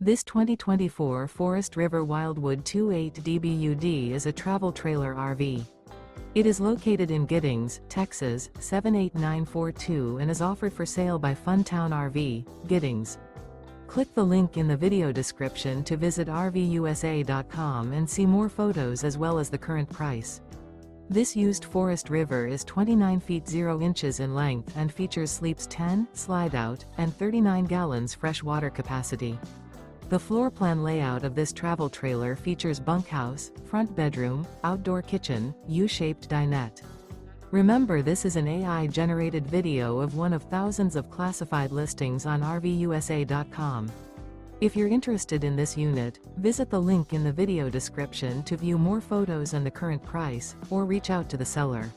This 2024 Forest River Wildwood 28 DBUD is a travel trailer RV. It is located in Giddings, Texas, 78942 and is offered for sale by Funtown RV, Giddings. Click the link in the video description to visit RVUSA.com and see more photos as well as the current price. This used Forest River is 29 feet 0 inches in length and features sleeps 10, Slideout, and 39 gallons fresh water capacity. The floor plan layout of this travel trailer features bunkhouse, front bedroom, outdoor kitchen, U-shaped dinette. Remember, this is an AI-generated video of one of thousands of classified listings on RVUSA.com. If you're interested in this unit, visit the link in the video description to view more photos and the current price, or reach out to the seller.